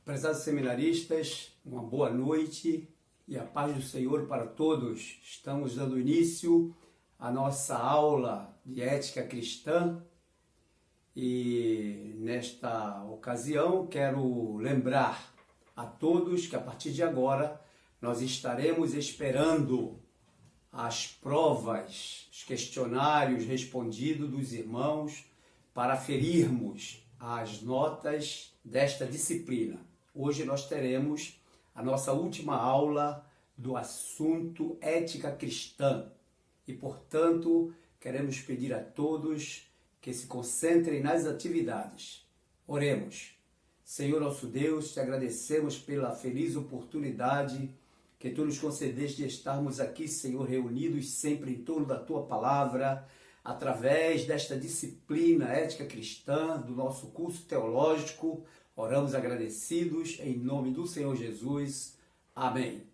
Prezados seminaristas, uma boa noite e a paz do Senhor para todos. Estamos dando início à nossa aula de ética cristã e nesta ocasião quero lembrar a todos que a partir de agora nós estaremos esperando as provas, os questionários respondidos dos irmãos para aferirmos as notas desta disciplina. Hoje nós teremos a nossa última aula do assunto ética cristã e, portanto, queremos pedir a todos que se concentrem nas atividades. Oremos. Senhor nosso Deus, te agradecemos pela feliz oportunidade que tu nos concedeste de estarmos aqui, Senhor, reunidos sempre em torno da tua palavra, através desta disciplina ética cristã, do nosso curso teológico. Oramos agradecidos em nome do Senhor Jesus. Amém.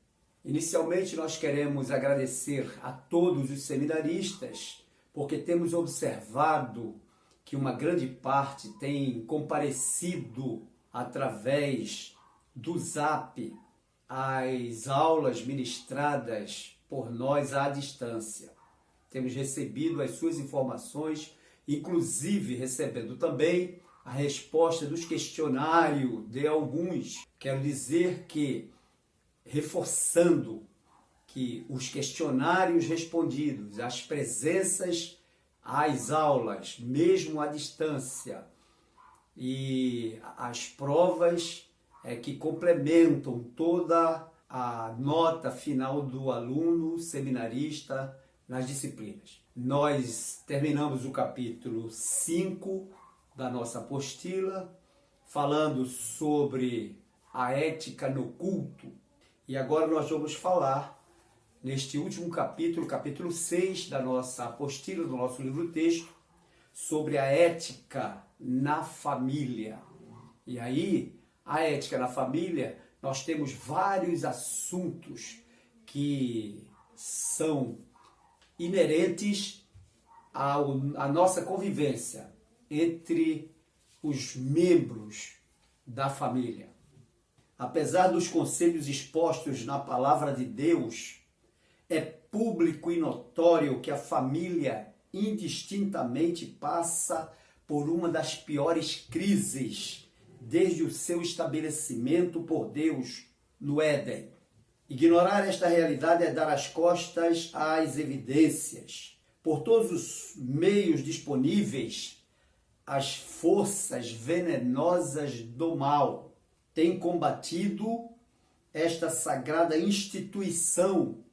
Inicialmente nós queremos agradecer a todos os seminaristas, porque temos observado que uma grande parte tem comparecido através do Zap às aulas ministradas por nós à distância. Temos recebido as suas informações, inclusive recebendo também a resposta dos questionários de alguns. Quero dizer que, reforçando que os questionários respondidos, as presenças às aulas, mesmo à distância, e as provas que complementam toda a nota final do aluno seminarista nas disciplinas. Nós terminamos o capítulo 5 da nossa apostila, falando sobre a ética no culto. E agora nós vamos falar, neste último capítulo, capítulo 6 da nossa apostila, do nosso livro-texto, sobre a ética na família. E aí, a ética na família, nós temos vários assuntos que são inerentes à nossa convivência entre os membros da família. Apesar dos conselhos expostos na palavra de Deus, é público e notório que a família indistintamente passa por uma das piores crises desde o seu estabelecimento por Deus no Éden. Ignorar esta realidade é dar as costas às evidências. Por todos os meios disponíveis, as forças venenosas do mal têm combatido esta sagrada instituição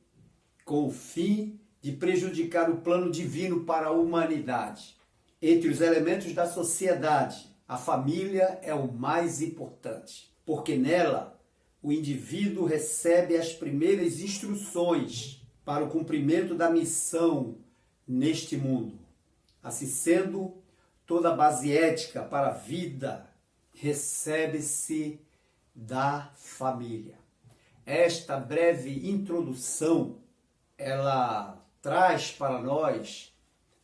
com o fim de prejudicar o plano divino para a humanidade. Entre os elementos da sociedade, a família é o mais importante, porque nela o indivíduo recebe as primeiras instruções para o cumprimento da missão neste mundo. Assim sendo, toda a base ética para a vida recebe-se da família. Esta breve introdução, ela traz para nós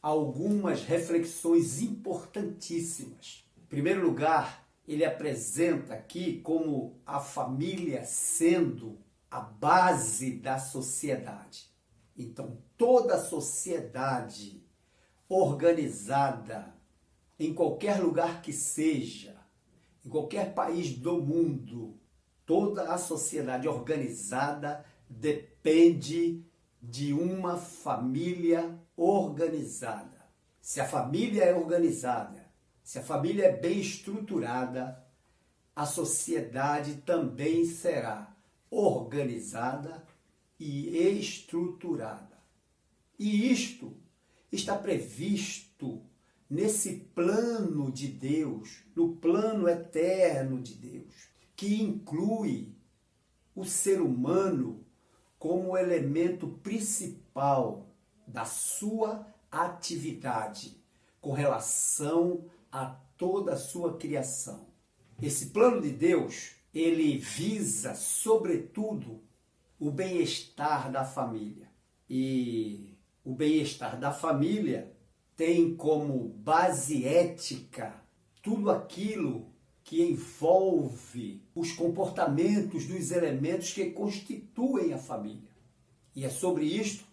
algumas reflexões importantíssimas. Em primeiro lugar, ele apresenta aqui como a família sendo a base da sociedade. Então, toda a sociedade organizada, em qualquer lugar que seja, em qualquer país do mundo, toda a sociedade organizada depende de uma família organizada. Se a família é organizada, se a família é bem estruturada, a sociedade também será organizada e estruturada. E isto está previsto nesse plano de Deus, no plano eterno de Deus, que inclui o ser humano como elemento principal da sua atividade com relação a toda a sua criação. Esse plano de Deus, ele visa, sobretudo, o bem-estar da família. E o bem-estar da família tem como base ética tudo aquilo que envolve os comportamentos dos elementos que constituem a família. E é sobre isto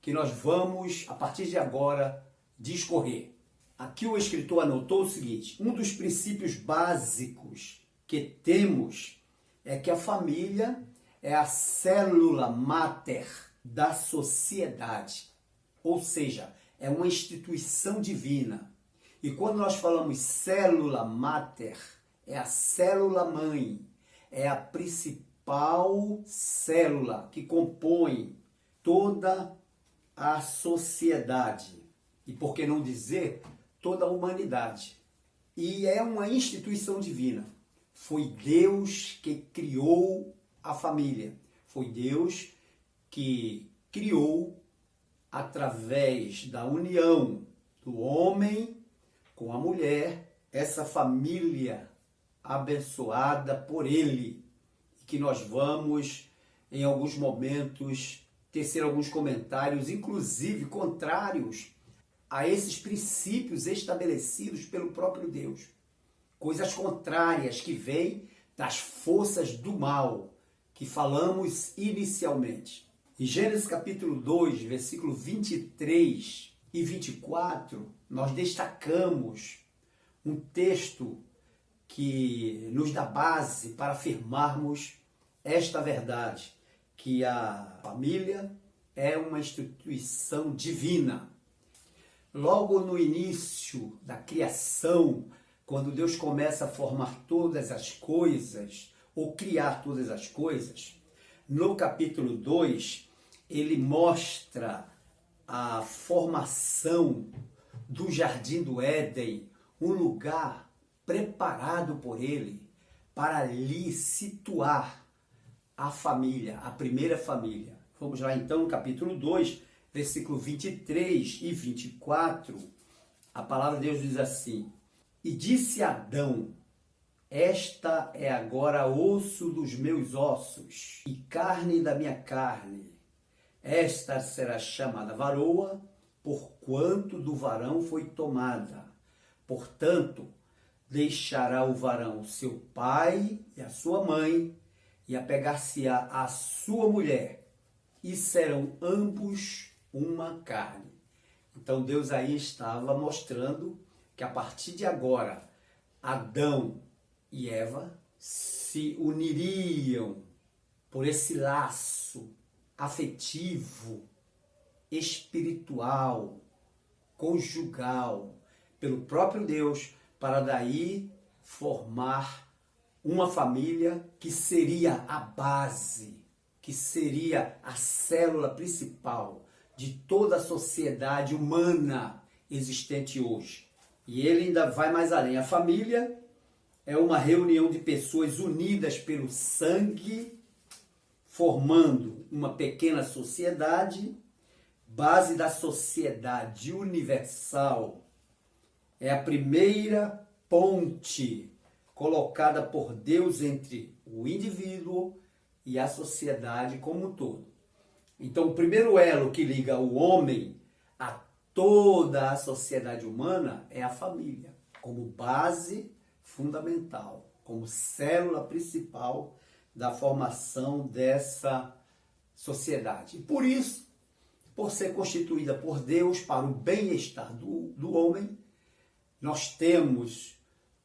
que nós vamos, a partir de agora, discorrer. Aqui o escritor anotou o seguinte: um dos princípios básicos que temos é que a família é a célula máter da sociedade, ou seja, é uma instituição divina. E quando nós falamos célula máter, é a célula mãe, é a principal célula que compõe toda a sociedade. E por que não dizer toda a humanidade? E é uma instituição divina. Foi Deus que criou a família. Foi Deus que criou, através da união do homem com a mulher, essa família abençoada por Ele, que nós vamos, em alguns momentos, tecer alguns comentários, inclusive contrários a esses princípios estabelecidos pelo próprio Deus. Coisas contrárias que vêm das forças do mal, que falamos inicialmente. Em Gênesis capítulo 2, versículo 23 e 24, nós destacamos um texto que nos dá base para afirmarmos esta verdade, que a família é uma instituição divina. Logo no início da criação, quando Deus começa a formar todas as coisas, ou criar todas as coisas, no capítulo 2, ele mostra a formação do Jardim do Éden, um lugar preparado por ele para ali situar a família, a primeira família. Vamos lá então, capítulo 2, versículo 23 e 24, a palavra de Deus diz assim: E disse Adão: Esta é agora osso dos meus ossos e carne da minha carne. Esta será chamada varoa, porquanto do varão foi tomada. Portanto, deixará o varão seu pai e a sua mãe, e apegar-se-á à sua mulher, e serão ambos uma carne. Então Deus aí estava mostrando que a partir de agora, Adão e Eva se uniriam por esse laço afetivo, espiritual, conjugal, pelo próprio Deus, para daí formar uma família que seria a base, que seria a célula principal de toda a sociedade humana existente hoje. E ele ainda vai mais além. A família é uma reunião de pessoas unidas pelo sangue, formando uma pequena sociedade, base da sociedade universal. É a primeira ponte colocada por Deus entre o indivíduo e a sociedade como um todo. Então, o primeiro elo que liga o homem a toda a sociedade humana é a família, como base fundamental, como célula principal da formação dessa sociedade. E por isso, por ser constituída por Deus para o bem-estar do homem, nós temos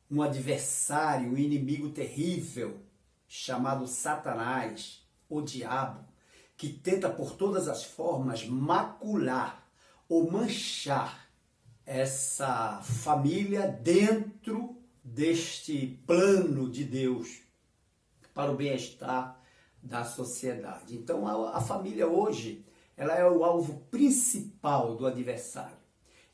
um adversário, um inimigo terrível, chamado Satanás, o diabo, que tenta por todas as formas macular ou manchar essa família dentro deste plano de Deus para o bem-estar da sociedade. Então a família hoje, ela é o alvo principal do adversário.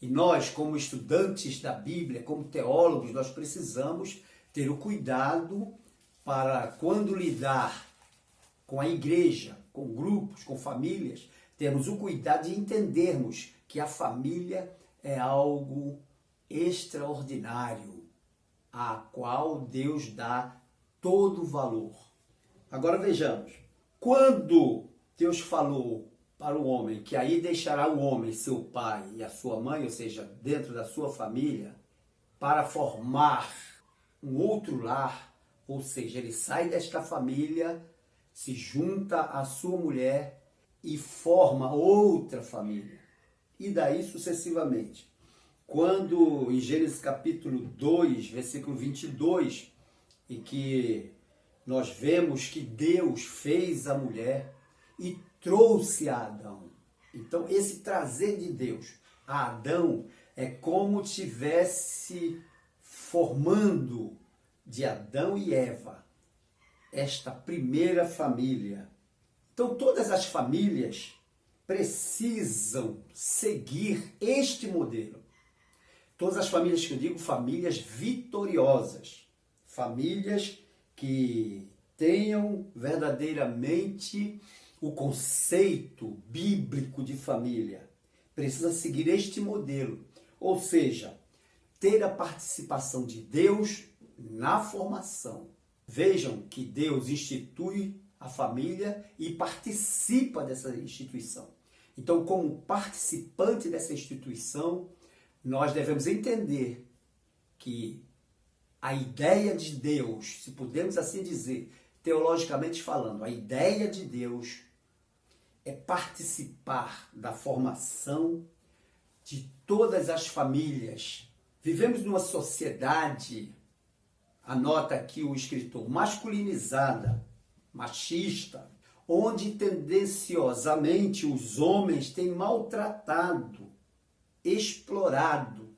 E nós, como estudantes da Bíblia, como teólogos, nós precisamos ter o cuidado para, quando lidar com a igreja, com grupos, com famílias, termos o cuidado de entendermos que a família é algo extraordinário, a qual Deus dá todo o valor. Agora vejamos, quando Deus falou para o homem, que aí deixará o homem, seu pai e a sua mãe, ou seja, dentro da sua família, para formar um outro lar, ou seja, ele sai desta família, se junta à sua mulher e forma outra família. E daí sucessivamente. Quando em Gênesis capítulo 2, versículo 22, em que nós vemos que Deus fez a mulher e trouxe a Adão. Então, esse trazer de Deus a Adão é como tivesse formando de Adão e Eva esta primeira família. Então, todas as famílias precisam seguir este modelo. Todas as famílias que eu digo, famílias vitoriosas, famílias que tenham verdadeiramente o conceito bíblico de família, precisa seguir este modelo, ou seja, ter a participação de Deus na formação. Vejam que Deus institui a família e participa dessa instituição. Então, como participante dessa instituição, nós devemos entender que a ideia de Deus, se podemos assim dizer, teologicamente falando, a ideia de Deus é participar da formação de todas as famílias. Vivemos numa sociedade, anota aqui o escritor, masculinizada, machista, onde tendenciosamente os homens têm maltratado, explorado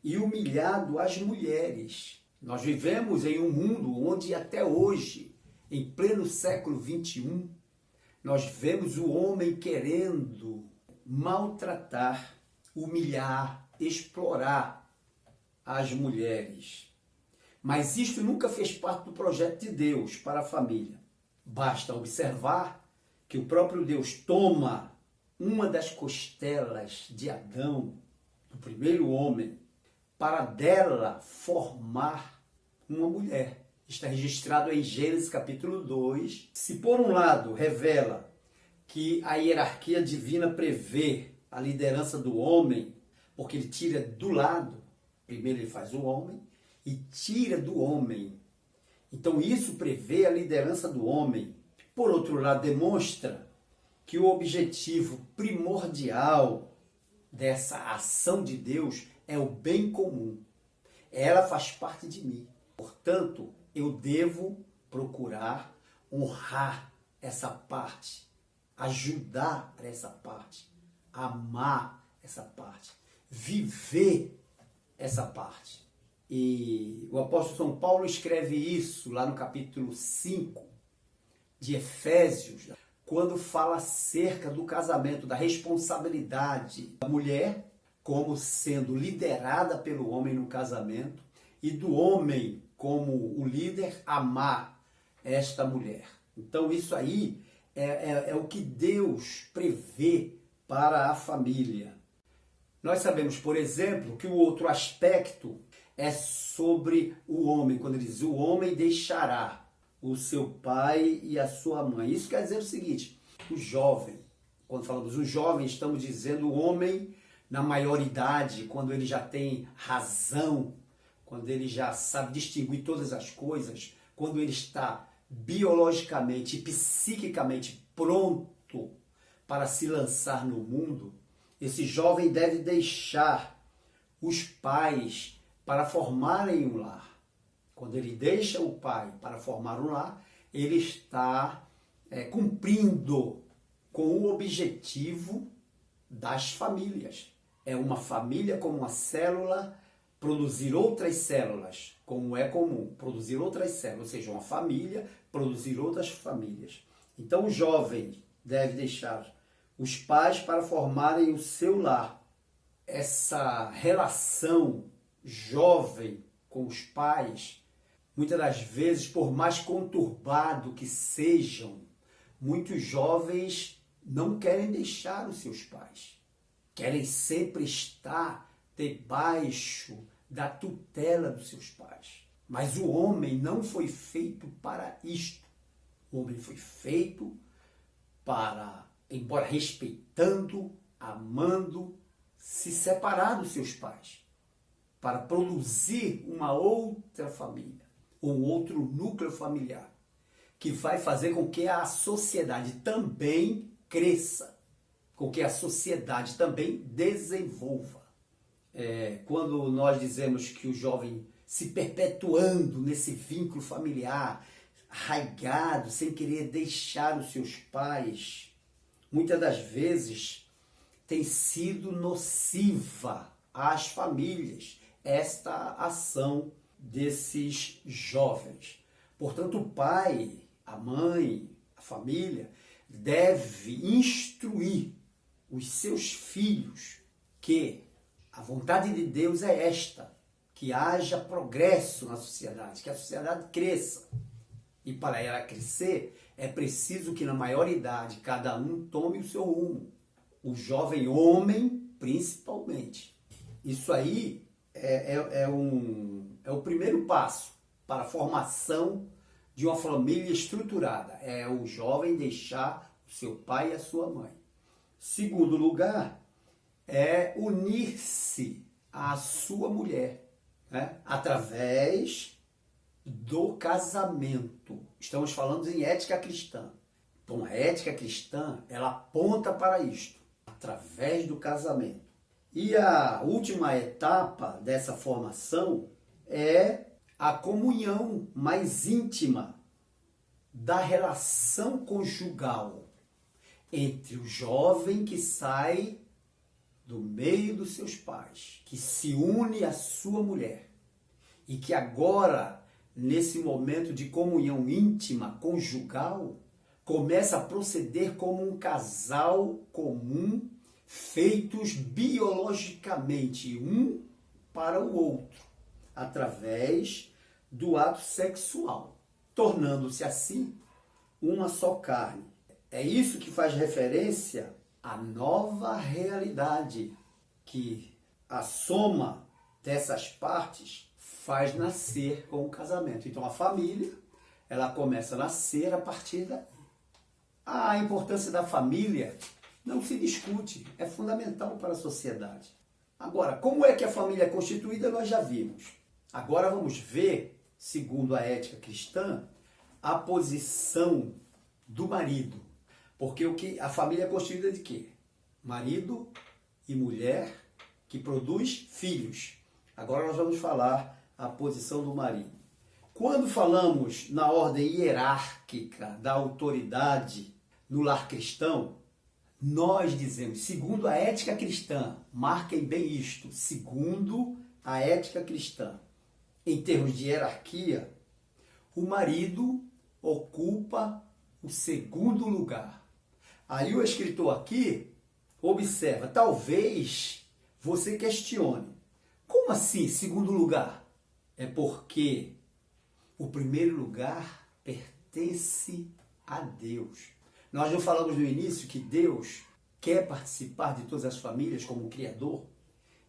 e humilhado as mulheres. Nós vivemos em um mundo onde até hoje, em pleno século XXI, nós vemos o homem querendo maltratar, humilhar, explorar as mulheres. Mas isto nunca fez parte do projeto de Deus para a família. Basta observar que o próprio Deus toma uma das costelas de Adão, do primeiro homem, para dela formar uma mulher. Está registrado em Gênesis capítulo 2. Se por um lado revela que a hierarquia divina prevê a liderança do homem, porque ele tira do lado, primeiro ele faz o homem e tira do homem. Então isso prevê a liderança do homem. Por outro lado, demonstra que o objetivo primordial dessa ação de Deus é o bem comum. Ela faz parte de mim. Portanto, eu devo procurar honrar essa parte, ajudar essa parte, amar essa parte, viver essa parte. E o apóstolo São Paulo escreve isso lá no capítulo 5 de Efésios, quando fala acerca do casamento, da responsabilidade da mulher como sendo liderada pelo homem no casamento e do homem como o líder amar esta mulher. Então isso aí é o que Deus prevê para a família. Nós sabemos, por exemplo, que o outro aspecto é sobre o homem, quando ele diz o homem deixará o seu pai e a sua mãe. Isso quer dizer o seguinte, o jovem, quando falamos o jovem, estamos dizendo o homem na maioridade, quando ele já tem razão, quando ele já sabe distinguir todas as coisas, quando ele está biologicamente e psiquicamente pronto para se lançar no mundo, esse jovem deve deixar os pais para formarem um lar. Quando ele deixa o pai para formar um lar, ele está cumprindo com o objetivo das famílias. É uma família como uma célula, produzir outras células, como é comum, produzir outras células, ou seja, uma família, produzir outras famílias. Então o jovem deve deixar os pais para formarem o seu lar. Essa relação jovem com os pais, muitas das vezes, por mais conturbado que sejam, muitos jovens não querem deixar os seus pais. Querem sempre estar debaixo da tutela dos seus pais. Mas o homem não foi feito para isto. O homem foi feito para embora respeitando, amando, se separar dos seus pais, para produzir uma outra família, um outro núcleo familiar, que vai fazer com que a sociedade também cresça, com que a sociedade também desenvolva. Quando nós dizemos que o jovem se perpetuando nesse vínculo familiar, arraigado, sem querer deixar os seus pais, muitas das vezes tem sido nociva às famílias esta ação desses jovens. Portanto, o pai, a mãe, a família deve instruir os seus filhos que a vontade de Deus é esta, que haja progresso na sociedade, que a sociedade cresça. E para ela crescer, é preciso que na maioridade cada um tome o seu rumo. O jovem homem, principalmente. Isso aí é o primeiro passo para a formação de uma família estruturada. É o jovem deixar o seu pai e a sua mãe. Segundo lugar, é unir-se à sua mulher, né? Através do casamento. Estamos falando em ética cristã. Então, a ética cristã, ela aponta para isto, através do casamento. E a última etapa dessa formação é a comunhão mais íntima da relação conjugal entre o jovem que sai do meio dos seus pais, que se une à sua mulher e que agora, nesse momento de comunhão íntima, conjugal, começa a proceder como um casal comum, feitos biologicamente um para o outro, através do ato sexual, tornando-se assim uma só carne. É isso que faz referência à nova realidade que a soma dessas partes faz nascer com o casamento. Então a família, ela começa a nascer a partir daí. A importância da família não se discute, é fundamental para a sociedade. Agora, como é que a família é constituída, nós já vimos. Agora vamos ver, segundo a ética cristã, a posição do marido. Porque a família é constituída de quê? Marido e mulher que produz filhos. Agora nós vamos falar a posição do marido. Quando falamos na ordem hierárquica da autoridade no lar cristão, nós dizemos, segundo a ética cristã, marquem bem isto, segundo a ética cristã, em termos de hierarquia, o marido ocupa o segundo lugar. Aí o escritor aqui observa, talvez você questione, como assim segundo lugar? É porque o primeiro lugar pertence a Deus. Nós já falamos no início que Deus quer participar de todas as famílias como Criador.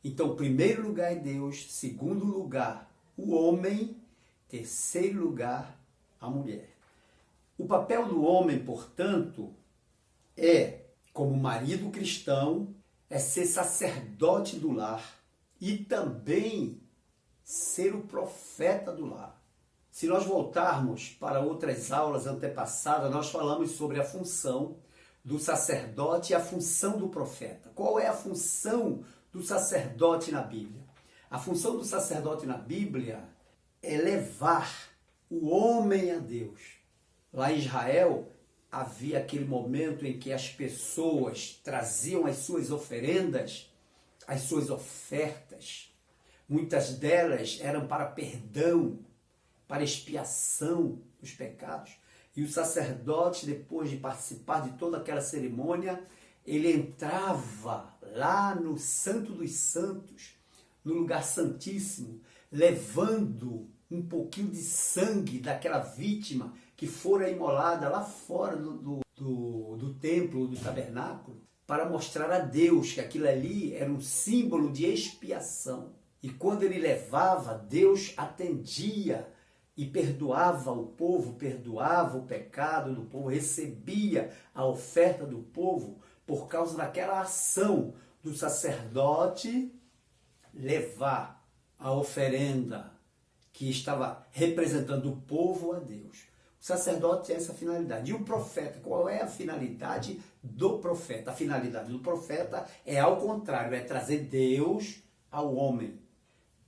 Então, o primeiro lugar é Deus, segundo lugar, o homem, terceiro lugar, a mulher. O papel do homem, portanto, como marido cristão, é ser sacerdote do lar e também ser o profeta do lar. Se nós voltarmos para outras aulas antepassadas, nós falamos sobre a função do sacerdote e a função do profeta. Qual é a função do sacerdote na Bíblia? A função do sacerdote na Bíblia é levar o homem a Deus. Lá em Israel, havia aquele momento em que as pessoas traziam as suas oferendas, as suas ofertas. Muitas delas eram para perdão, para expiação dos pecados. E o sacerdote, depois de participar de toda aquela cerimônia, ele entrava lá no Santo dos Santos, no lugar santíssimo, levando um pouquinho de sangue daquela vítima que fora imolada lá fora do templo, do tabernáculo, para mostrar a Deus que aquilo ali era um símbolo de expiação. E quando ele levava, Deus atendia e perdoava o povo, perdoava o pecado do povo, recebia a oferta do povo por causa daquela ação do sacerdote levar a oferenda que estava representando o povo a Deus. O sacerdote tem essa finalidade. E o profeta, qual é a finalidade do profeta? A finalidade do profeta é ao contrário, é trazer Deus ao homem,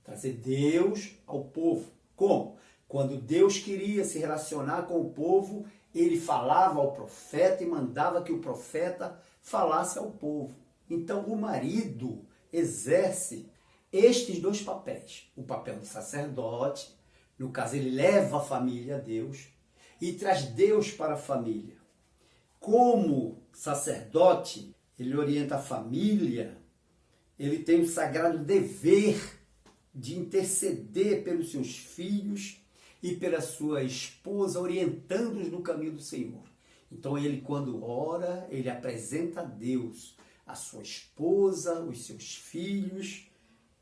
trazer Deus ao povo. Como? Quando Deus queria se relacionar com o povo, ele falava ao profeta e mandava que o profeta falasse ao povo. Então o marido exerce estes dois papéis. O papel do sacerdote, no caso ele leva a família a Deus e traz Deus para a família. Como sacerdote, ele orienta a família, ele tem o sagrado dever de interceder pelos seus filhos e pela sua esposa, orientando-os no caminho do Senhor. Então ele, quando ora, ele apresenta a Deus a sua esposa, os seus filhos,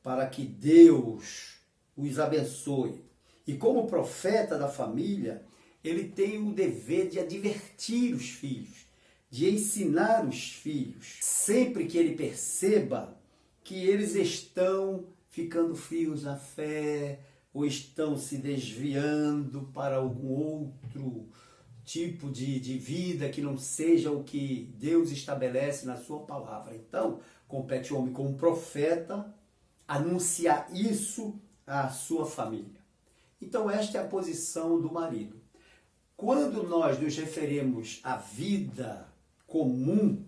para que Deus os abençoe. E como profeta da família, ele tem o dever de advertir os filhos, de ensinar os filhos, sempre que ele perceba que eles estão ficando frios na fé, ou estão se desviando para algum outro tipo de vida que não seja o que Deus estabelece na sua palavra. Então, compete ao homem como profeta anunciar isso à sua família. Então, esta é a posição do marido. Quando nós nos referimos à vida comum,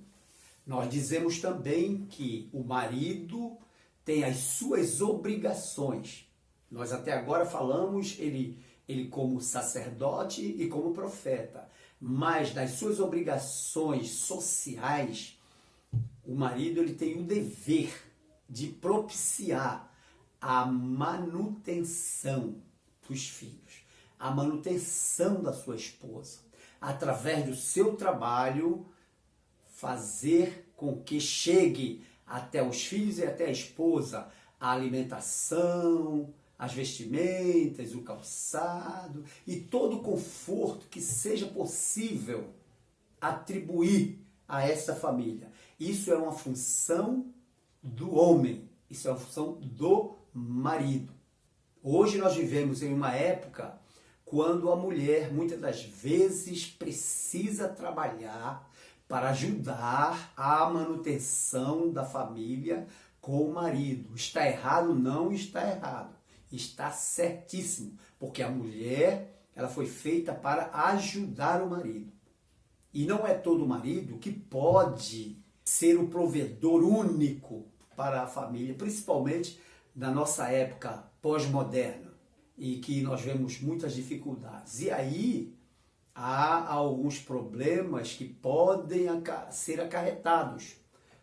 nós dizemos também que o marido tem as suas obrigações. Nós até agora falamos ele como sacerdote e como profeta, mas nas suas obrigações sociais, o marido ele tem o dever de propiciar a manutenção dos filhos, a manutenção da sua esposa, através do seu trabalho, fazer com que chegue até os filhos e até a esposa a alimentação, as vestimentas, o calçado e todo o conforto que seja possível atribuir a essa família. Isso é uma função do homem, isso é uma função do marido. Hoje nós vivemos em uma época quando a mulher muitas das vezes precisa trabalhar para ajudar a manutenção da família com o marido. Está errado? Não está errado. Está certíssimo, porque a mulher ela foi feita para ajudar o marido. E não é todo marido que pode ser o provedor único para a família, principalmente na nossa época pós-moderna, e que nós vemos muitas dificuldades. E aí há alguns problemas que podem ser acarretados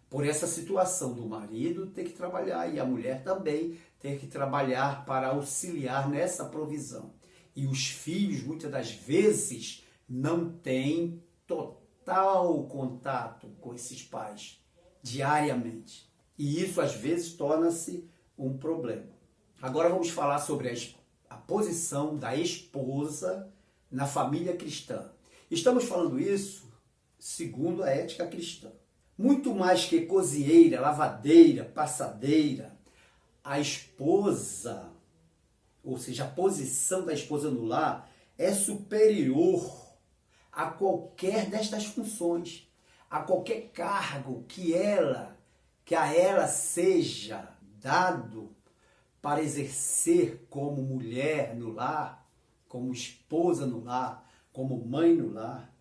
por essa situação do marido ter que trabalhar e a mulher também ter que trabalhar para auxiliar nessa provisão. E os filhos, muitas das vezes, não têm total contato com esses pais diariamente. E isso, às vezes, torna-se um problema. Agora vamos falar sobre a posição da esposa na família cristã. Estamos falando isso segundo a ética cristã. Muito mais que cozinheira, lavadeira, passadeira, a esposa, ou seja, a posição da esposa no lar é superior a qualquer destas funções, a qualquer cargo que a ela seja dado para exercer como mulher no lar, como esposa no lar, como mãe no lar.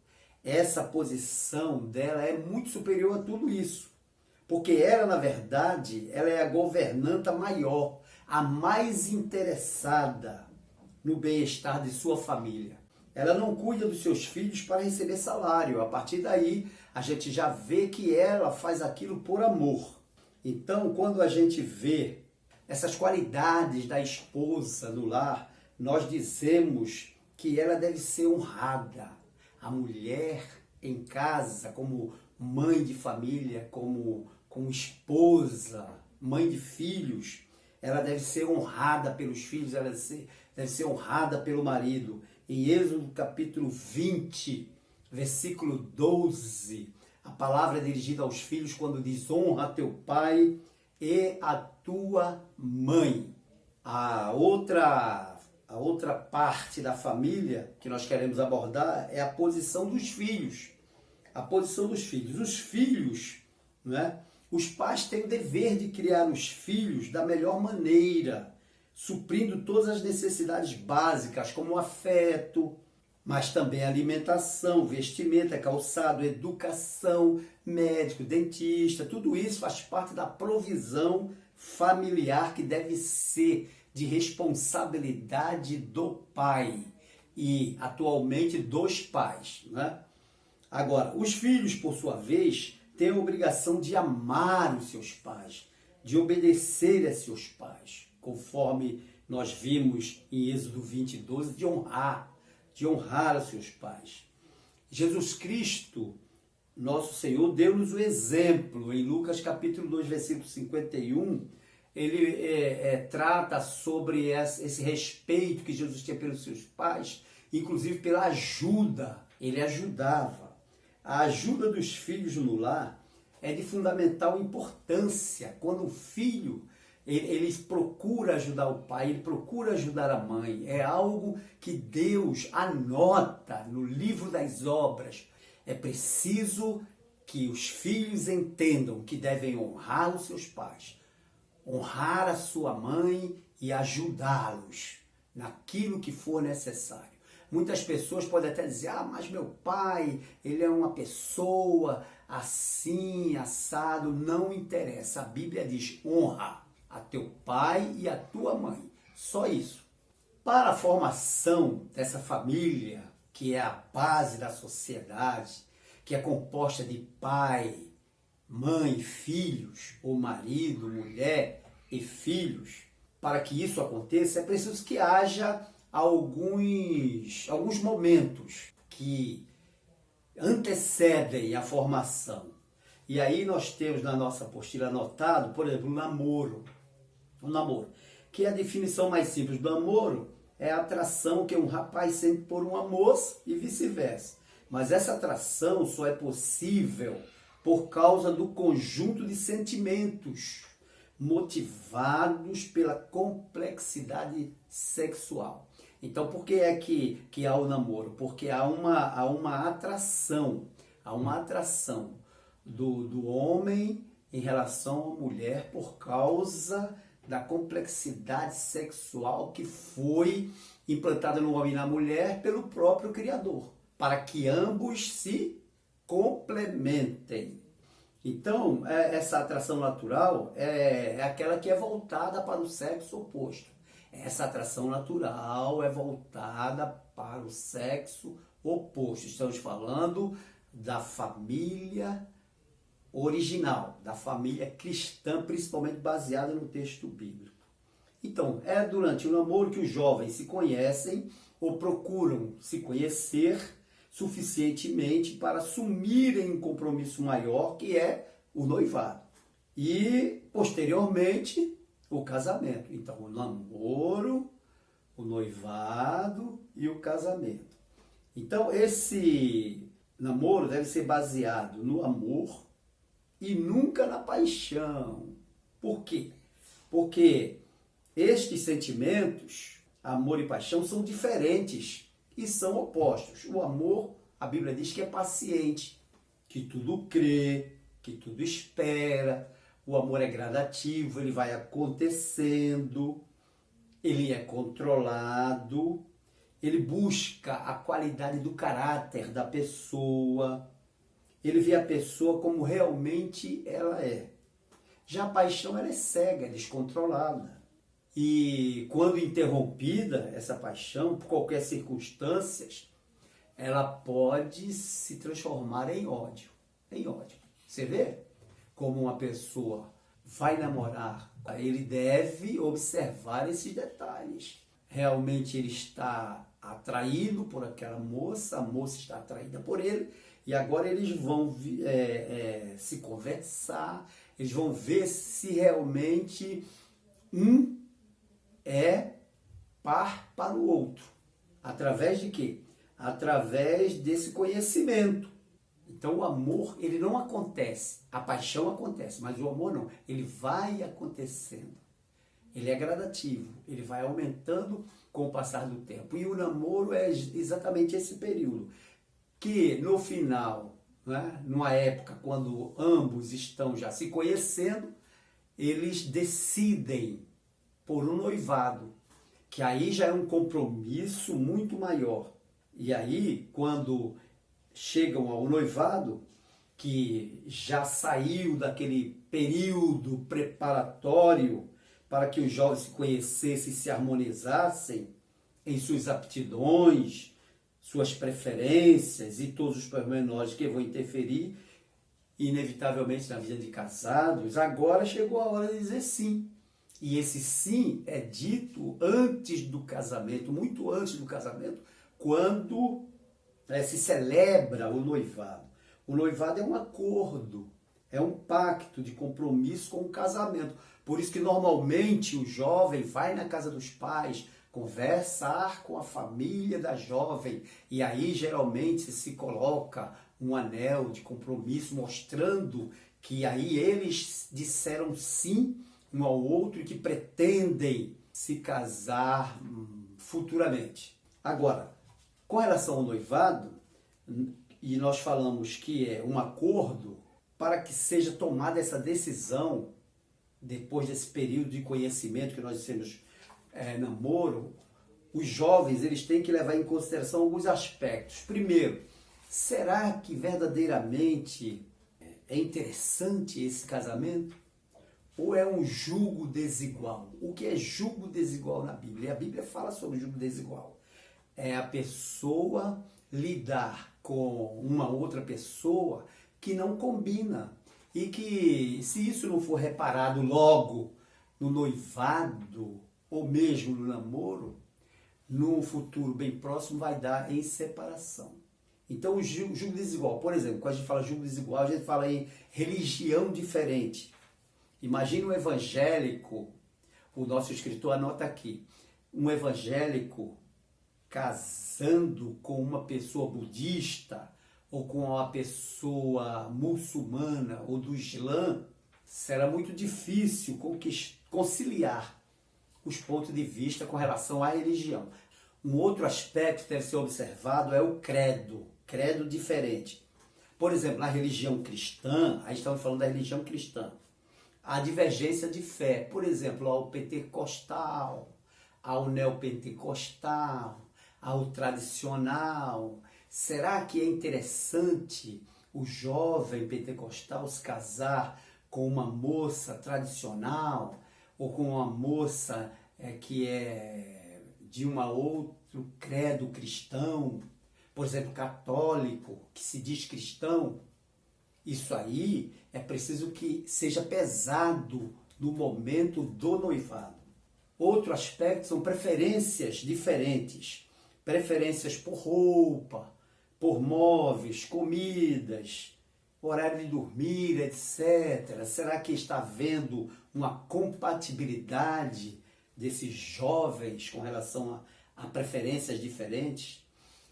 Essa posição dela é muito superior a tudo isso. Porque ela, na verdade, ela é a governanta maior, a mais interessada no bem-estar de sua família. Ela não cuida dos seus filhos para receber salário. A partir daí, a gente já vê que ela faz aquilo por amor. Então, quando a gente vê essas qualidades da esposa no lar, nós dizemos que ela deve ser honrada. A mulher em casa, como mãe de família, como esposa, mãe de filhos, ela deve ser honrada pelos filhos, ela deve ser honrada pelo marido. Em Êxodo capítulo 20, versículo 12, a palavra é dirigida aos filhos quando diz: honra teu pai e a tua mãe. A outra parte da família que nós queremos abordar é a posição dos filhos. A posição dos filhos. Os filhos, né? Os pais têm o dever de criar os filhos da melhor maneira, suprindo todas as necessidades básicas, como afeto, mas também alimentação, vestimenta, calçado, educação, médico, dentista. Tudo isso faz parte da provisão familiar que deve ser de responsabilidade do pai e, atualmente, dos pais, né? Agora, os filhos, por sua vez, têm a obrigação de amar os seus pais, de obedecer a seus pais, conforme nós vimos em Êxodo 20, 12, de honrar os seus pais. Jesus Cristo, nosso Senhor, deu-nos o exemplo. Em Lucas capítulo 2, versículo 51, ele trata sobre esse respeito que Jesus tinha pelos seus pais, inclusive pela ajuda. Ele ajudava. A ajuda dos filhos no lar é de fundamental importância. Quando o filho ele procura ajudar o pai, ele procura ajudar a mãe, é algo que Deus anota no livro das obras. É preciso que os filhos entendam que devem honrar os seus pais, honrar a sua mãe e ajudá-los naquilo que for necessário. Muitas pessoas podem até dizer: mas meu pai, ele é uma pessoa assim, assado. Não interessa. A Bíblia diz: honra a teu pai e a tua mãe. Só isso. Para a formação dessa família, que é a base da sociedade, que é composta de pai, mãe, filhos, ou marido, mulher e filhos, para que isso aconteça, é preciso que haja alguns momentos que antecedem a formação. E aí nós temos na nossa apostila anotado, por exemplo, o namoro. O namoro, que é a definição mais simples do namoro, é a atração que um rapaz sente por uma moça e vice-versa. Mas essa atração só é possível por causa do conjunto de sentimentos motivados pela complexidade sexual. Então, por que é que há o namoro? Porque há uma atração do homem em relação à mulher por causa da complexidade sexual que foi implantada no homem e na mulher pelo próprio Criador, para que ambos se complementem. Então, essa atração natural é aquela que é voltada para o sexo oposto. Essa atração natural é voltada para o sexo oposto. Estamos falando da família original, da família cristã, principalmente baseada no texto bíblico. Então, é durante o namoro que os jovens se conhecem ou procuram se conhecer suficientemente para assumirem um compromisso maior, que é o noivado. E, posteriormente, o casamento. Então, o namoro, o noivado e o casamento. Então, esse namoro deve ser baseado no amor e nunca na paixão. Por quê? Porque estes sentimentos, amor e paixão, são diferentes e são opostos. O amor, a Bíblia diz que é paciente, que tudo crê, que tudo espera. O amor é gradativo, ele vai acontecendo, ele é controlado, ele busca a qualidade do caráter da pessoa, ele vê a pessoa como realmente ela é. Já a paixão, ela é cega, descontrolada. E quando interrompida, essa paixão, por qualquer circunstância, ela pode se transformar em ódio. Em ódio. Você vê como uma pessoa vai namorar, ele deve observar esses detalhes. Realmente ele está atraído por aquela moça, a moça está atraída por ele, e agora eles vão se conversar, eles vão ver se realmente Um é par para o outro. Através de quê? Através desse conhecimento. Então o amor, ele não acontece. A paixão acontece, mas o amor não. Ele vai acontecendo. Ele é gradativo. Ele vai aumentando com o passar do tempo. E o namoro é exatamente esse período. Que no final, né, numa época quando ambos estão já se conhecendo, eles decidem por um noivado, que aí já é um compromisso muito maior. E aí, quando chegam ao noivado, que já saiu daquele período preparatório para que os jovens se conhecessem e se harmonizassem em suas aptidões, suas preferências e todos os pormenores que vão interferir inevitavelmente na vida de casados, agora chegou a hora de dizer sim. E esse sim é dito antes do casamento, muito antes do casamento, quando se celebra o noivado. O noivado é um acordo, é um pacto de compromisso com o casamento. Por isso que normalmente o jovem vai na casa dos pais conversar com a família da jovem e aí geralmente se coloca um anel de compromisso mostrando que aí eles disseram sim um ao outro e que pretendem se casar futuramente. Agora, com relação ao noivado, e nós falamos que é um acordo para que seja tomada essa decisão depois desse período de conhecimento que nós dissemos namoro, os jovens eles têm que levar em consideração alguns aspectos. Primeiro, será que verdadeiramente é interessante esse casamento? Ou é um jugo desigual? O que é jugo desigual na Bíblia? A Bíblia fala sobre jugo desigual. É a pessoa lidar com uma outra pessoa que não combina. E que, se isso não for reparado logo no noivado, ou mesmo no namoro, no futuro bem próximo vai dar em separação. Então, o jugo desigual, por exemplo, quando a gente fala jugo desigual, a gente fala em religião diferente. Imagina um evangélico, o nosso escritor anota aqui, um evangélico casando com uma pessoa budista ou com uma pessoa muçulmana ou do Islã, será muito difícil conciliar os pontos de vista com relação à religião. Um outro aspecto que deve ser observado é o credo diferente. Por exemplo, na religião cristã, aí estamos falando da religião cristã, a divergência de fé, por exemplo, ao pentecostal, ao neopentecostal, ao tradicional. Será que é interessante o jovem pentecostal se casar com uma moça tradicional ou com uma moça que é de um outro credo cristão, por exemplo, católico, que se diz cristão? Isso aí é preciso que seja pesado no momento do noivado. Outro aspecto são preferências diferentes. Preferências por roupa, por móveis, comidas, horário de dormir, etc. Será que está havendo uma compatibilidade desses jovens com relação a preferências diferentes?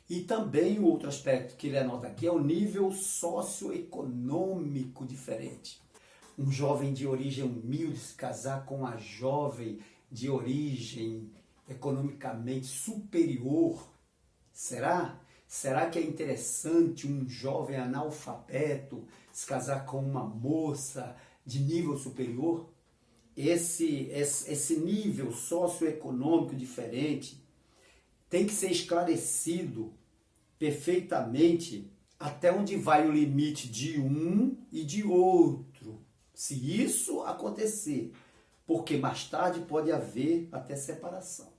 E também o outro aspecto que ele anota aqui é o nível socioeconômico diferente. Um jovem de origem humilde se casar com uma jovem de origem economicamente superior. Será? Será que é interessante um jovem analfabeto se casar com uma moça de nível superior? Esse nível socioeconômico diferente tem que ser esclarecido perfeitamente até onde vai o limite de um e de outro. Se isso acontecer, porque mais tarde pode haver até separação.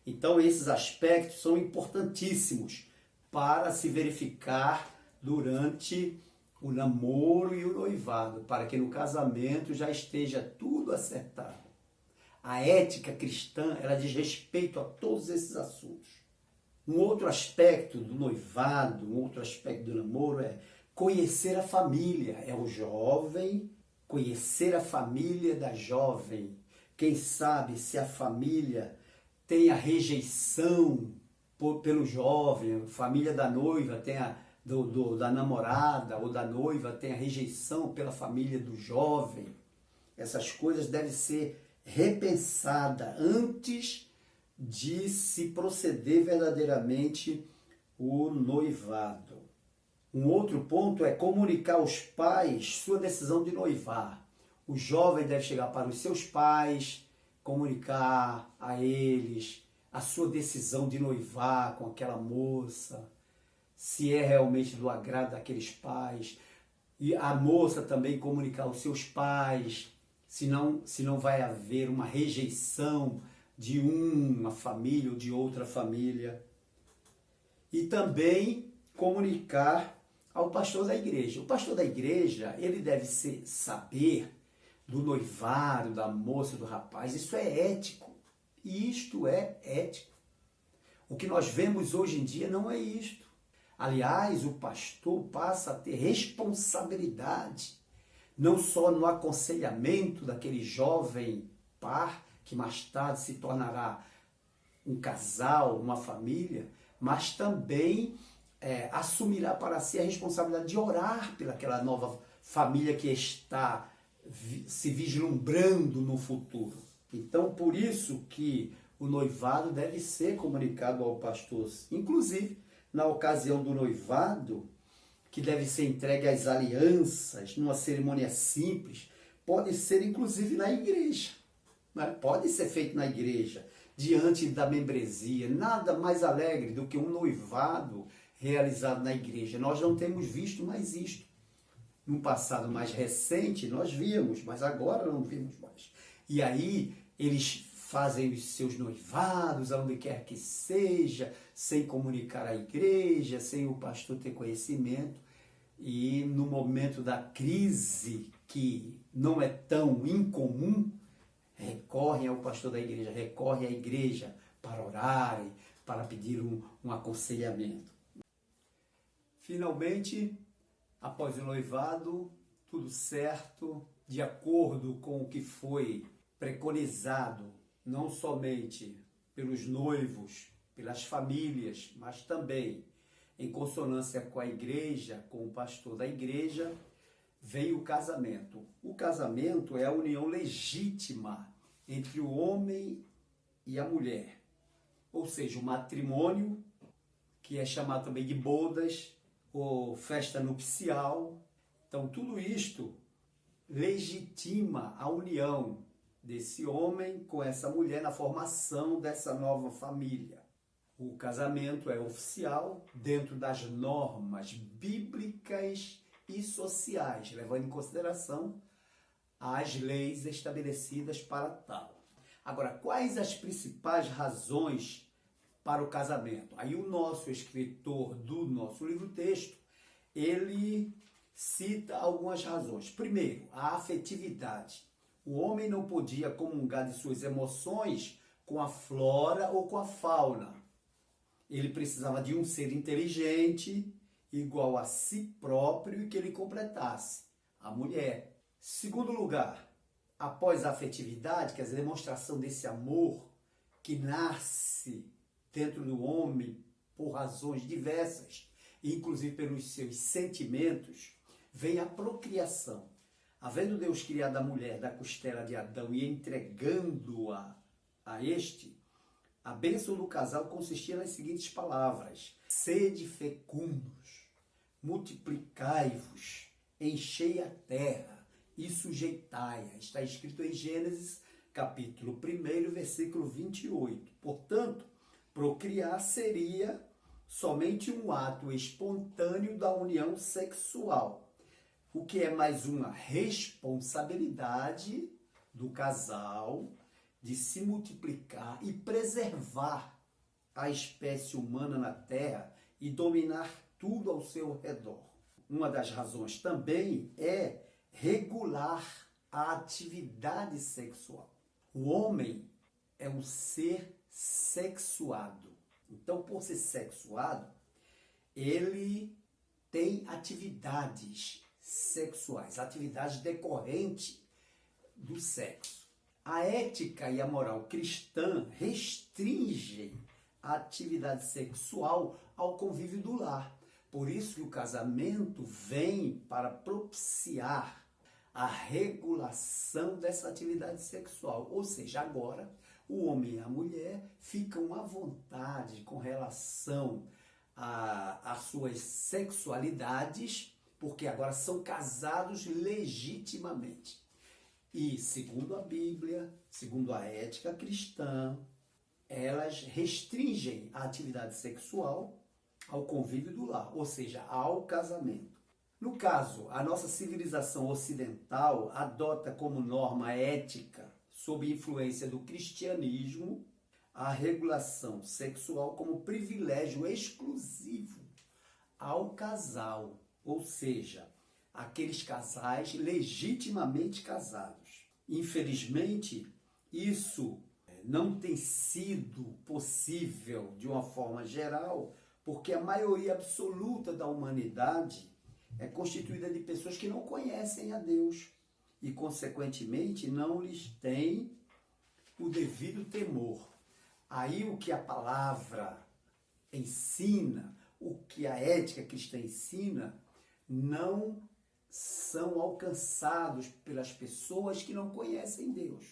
Então esses aspectos são importantíssimos para se verificar durante o namoro e o noivado, para que no casamento já esteja tudo acertado. A ética cristã, ela diz respeito a todos esses assuntos. Um outro aspecto do noivado, um outro aspecto do namoro é conhecer a família. É o jovem conhecer a família da jovem, Quem sabe se a família tem a rejeição pelo jovem, a família da noiva tem da namorada ou da noiva tem a rejeição pela família do jovem. Essas coisas devem ser repensadas antes de se proceder verdadeiramente o noivado. Um outro ponto é comunicar aos pais sua decisão de noivar. O jovem deve chegar para os seus pais, comunicar a eles a sua decisão de noivar com aquela moça, se é realmente do agrado daqueles pais. E a moça também comunicar aos seus pais, se não vai haver uma rejeição de uma família ou de outra família. E também comunicar ao pastor da igreja. O pastor da igreja, ele deve saber do noivado, da moça, do rapaz. Isso é ético. E isto é ético. O que nós vemos hoje em dia não é isto. Aliás, o pastor passa a ter responsabilidade, não só no aconselhamento daquele jovem par, que mais tarde se tornará um casal, uma família, mas também assumirá para si a responsabilidade de orar pelaquela nova família que está se vislumbrando no futuro. Então, por isso que o noivado deve ser comunicado ao pastor, inclusive na ocasião do noivado, que deve ser entregue às alianças, numa cerimônia simples, pode ser inclusive na igreja, né? Pode ser feito na igreja, diante da membresia. Nada mais alegre do que um noivado realizado na igreja. Nós não temos visto mais isto. No passado mais recente nós víamos, mas agora não vimos mais. E aí eles fazem os seus noivados, aonde quer que seja, sem comunicar à igreja, sem o pastor ter conhecimento. E no momento da crise, que não é tão incomum, recorrem ao pastor da igreja, recorrem à igreja para orarem, para pedir um aconselhamento. Finalmente, após o noivado, tudo certo, de acordo com o que foi preconizado, não somente pelos noivos, pelas famílias, mas também em consonância com a igreja, com o pastor da igreja, vem o casamento. O casamento é a união legítima entre o homem e a mulher. Ou seja, o matrimônio, que é chamado também de bodas, ou festa nupcial. Então, tudo isto legitima a união desse homem com essa mulher na formação dessa nova família. O casamento é oficial dentro das normas bíblicas e sociais, levando em consideração as leis estabelecidas para tal. Agora, quais as principais razões para o casamento? Aí o nosso escritor do nosso livro-texto, ele cita algumas razões. Primeiro, a afetividade. O homem não podia comungar de suas emoções com a flora ou com a fauna. Ele precisava de um ser inteligente, igual a si próprio e que ele completasse, a mulher. Segundo lugar, após a afetividade, que é a demonstração desse amor que nasce dentro do homem por razões diversas, inclusive pelos seus sentimentos, vem a procriação. Havendo Deus criado a mulher da costela de Adão e entregando-a a este, a bênção do casal consistia nas seguintes palavras: sede fecundos, multiplicai-vos, enchei a terra e sujeitai-a. Está escrito em Gênesis, capítulo 1, versículo 28. Portanto, procriar seria somente um ato espontâneo da união sexual, o que é mais uma responsabilidade do casal de se multiplicar e preservar a espécie humana na Terra e dominar tudo ao seu redor. Uma das razões também é regular a atividade sexual. O homem é um ser sexuado. Então, por ser sexuado, ele tem atividades sexuais, atividades decorrentes do sexo. A ética e a moral cristã restringem a atividade sexual ao convívio do lar. Por isso que o casamento vem para propiciar a regulação dessa atividade sexual. Ou seja, agora o homem e a mulher ficam à vontade com relação às suas sexualidades, porque agora são casados legitimamente. E, segundo a Bíblia, segundo a ética cristã, elas restringem a atividade sexual ao convívio do lar, ou seja, ao casamento. No caso, a nossa civilização ocidental adota como norma ética, sob influência do cristianismo, a regulação sexual como privilégio exclusivo ao casal, ou seja, aqueles casais legitimamente casados. Infelizmente, isso não tem sido possível de uma forma geral, porque a maioria absoluta da humanidade é constituída de pessoas que não conhecem a Deus e, consequentemente, não lhes têm o devido temor. Aí o que a palavra ensina, o que a ética cristã ensina, não são alcançados pelas pessoas que não conhecem Deus.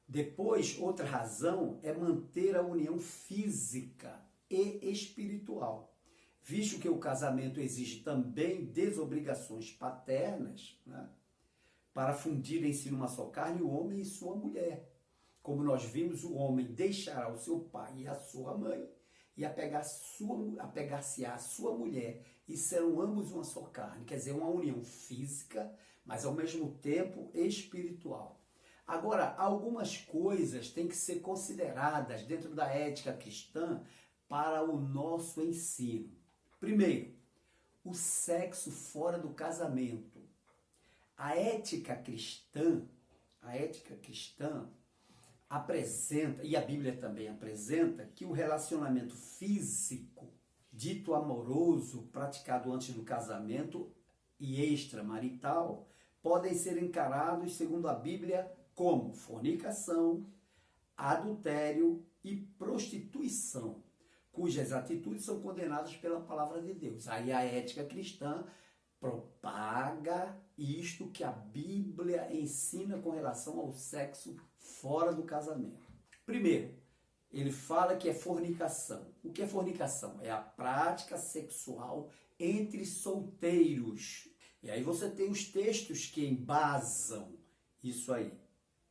Depois, outra razão é manter a união física e espiritual, visto que o casamento exige também desobrigações paternas, né, para fundirem-se numa só carne o homem e sua mulher. Como nós vimos, o homem deixará o seu pai e a sua mãe e apegar-se à sua mulher, e serão ambos uma só carne, quer dizer, uma união física, mas ao mesmo tempo espiritual. Agora, algumas coisas têm que ser consideradas dentro da ética cristã para o nosso ensino. Primeiro, o sexo fora do casamento. A ética cristã apresenta, e a Bíblia também apresenta, que o relacionamento físico, dito amoroso, praticado antes do casamento e extramarital, podem ser encarados, segundo a Bíblia, como fornicação, adultério e prostituição, cujas atitudes são condenadas pela palavra de Deus. Aí a ética cristã propaga isto que a Bíblia ensina com relação ao sexo fora do casamento. Primeiro, ele fala que é fornicação. O que é fornicação? É a prática sexual entre solteiros. E aí você tem os textos que embasam isso aí.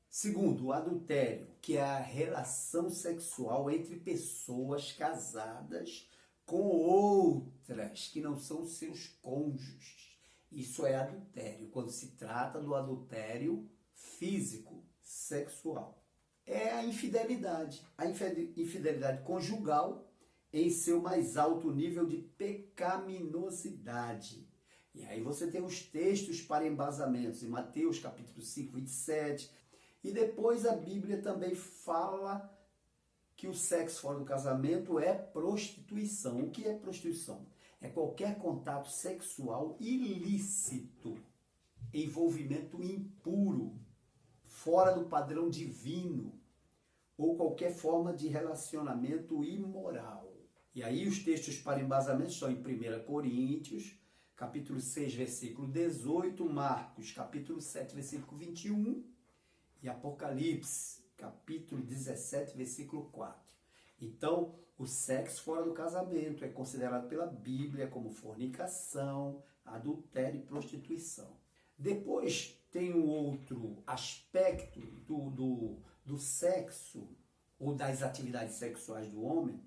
Segundo, o adultério, que é a relação sexual entre pessoas casadas com outras que não são seus cônjuges. Isso é adultério, quando se trata do adultério físico, sexual. É a infidelidade conjugal em seu mais alto nível de pecaminosidade. E aí você tem os textos para embasamentos em Mateus capítulo 5, 27. E depois a Bíblia também fala que o sexo fora do casamento é prostituição. O que é prostituição? É qualquer contato sexual ilícito, envolvimento impuro, fora do padrão divino, ou qualquer forma de relacionamento imoral. E aí os textos para embasamento estão em 1 Coríntios, capítulo 6, versículo 18, Marcos, capítulo 7, versículo 21, e Apocalipse, capítulo 17, versículo 4. Então, o sexo fora do casamento é considerado pela Bíblia como fornicação, adultério e prostituição. Depois tem um outro aspecto do sexo ou das atividades sexuais do homem,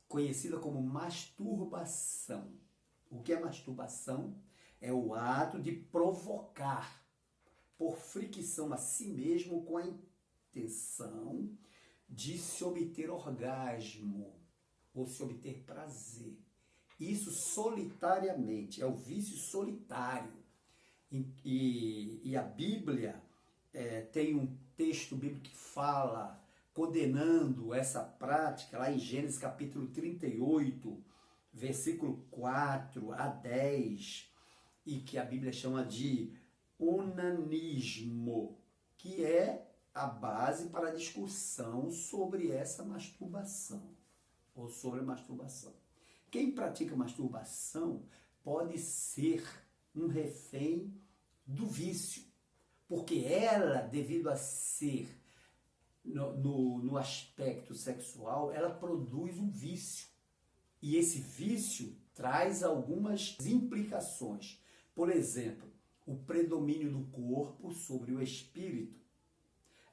conhecida como masturbação. O que é masturbação? É o ato de provocar por fricção a si mesmo com a intenção de se obter orgasmo ou se obter prazer. Isso solitariamente, é o vício solitário. E a Bíblia tem um texto bíblico que fala, condenando essa prática, lá em Gênesis capítulo 38, versículo 4 a 10, e que a Bíblia chama de onanismo, que é a base para a discussão sobre essa masturbação, ou sobre a masturbação. Quem pratica masturbação pode ser um refém do vício, porque ela, devido a ser no aspecto sexual, ela produz um vício. E esse vício traz algumas implicações. Por exemplo, o predomínio do corpo sobre o espírito,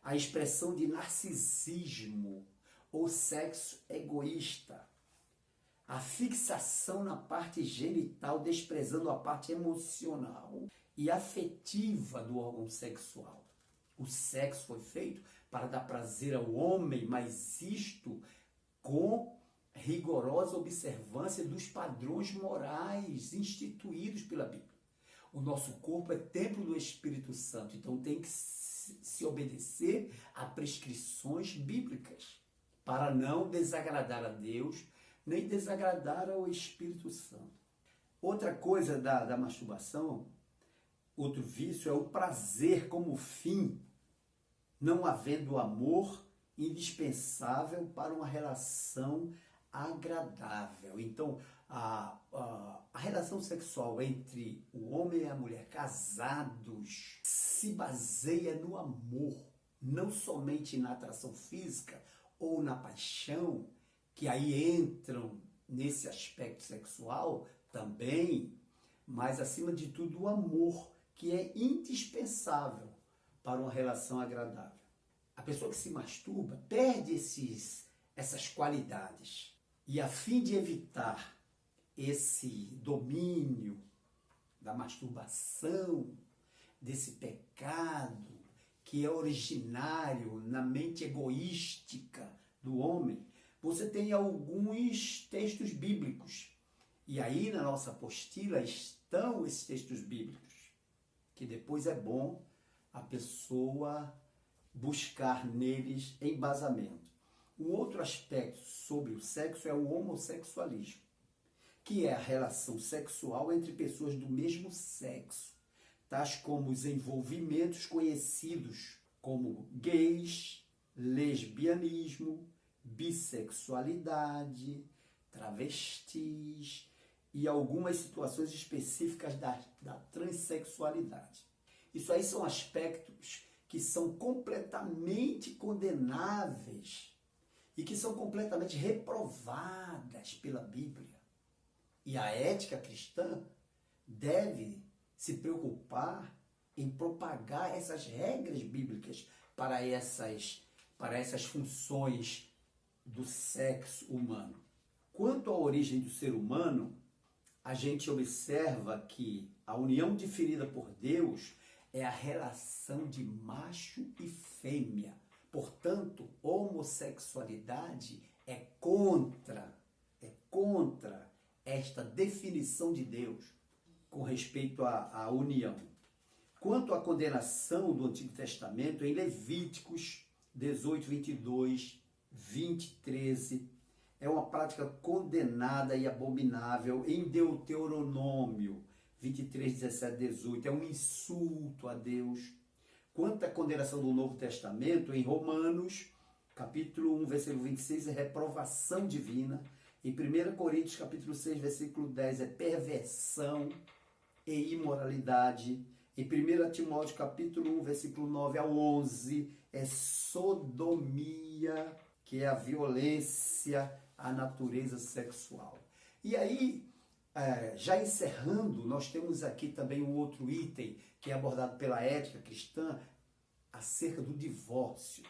a expressão de narcisismo ou sexo egoísta, a fixação na parte genital, desprezando a parte emocional e afetiva do órgão sexual. O sexo foi feito para dar prazer ao homem, mas isto com rigorosa observância dos padrões morais instituídos pela Bíblia. O nosso corpo é templo do Espírito Santo, então tem que se obedecer a prescrições bíblicas para não desagradar a Deus, nem desagradar ao Espírito Santo. Outra coisa da masturbação, outro vício, é o prazer como fim, não havendo amor indispensável para uma relação agradável. Então, a relação sexual entre o homem e a mulher casados se baseia no amor, não somente na atração física ou na paixão, que aí entram nesse aspecto sexual também, mas acima de tudo o amor, que é indispensável para uma relação agradável. A pessoa que se masturba perde essas qualidades. E a fim de evitar esse domínio da masturbação, desse pecado que é originário na mente egoística do homem, você tem alguns textos bíblicos. E aí na nossa apostila estão esses textos bíblicos, que depois é bom a pessoa buscar neles embasamento. Um outro aspecto sobre o sexo é o homossexualismo, que é a relação sexual entre pessoas do mesmo sexo, tais como os envolvimentos conhecidos como gays, lesbianismo, bissexualidade, travestis e algumas situações específicas da transexualidade. Isso aí são aspectos que são completamente condenáveis e que são completamente reprovadas pela Bíblia. E a ética cristã deve se preocupar em propagar essas regras bíblicas para essas funções do sexo humano. Quanto à origem do ser humano, a gente observa que a união definida por Deus é a relação de macho e fêmea. Portanto, homossexualidade é contra esta definição de Deus com respeito à união. Quanto à condenação do Antigo Testamento, em Levíticos 18, 22, 20, 13, é uma prática condenada e abominável. Em Deuteronômio 23, 17, 18, é um insulto a Deus. Quanto à condenação do Novo Testamento, em Romanos, capítulo 1, versículo 26, é reprovação divina. Em 1 Coríntios, capítulo 6, versículo 10, é perversão e imoralidade. Em 1 Timóteo, capítulo 1, versículo 9 ao 11, é sodomia, que é a violência à natureza sexual. E aí, já encerrando, nós temos aqui também um outro item que é abordado pela ética cristã acerca do divórcio.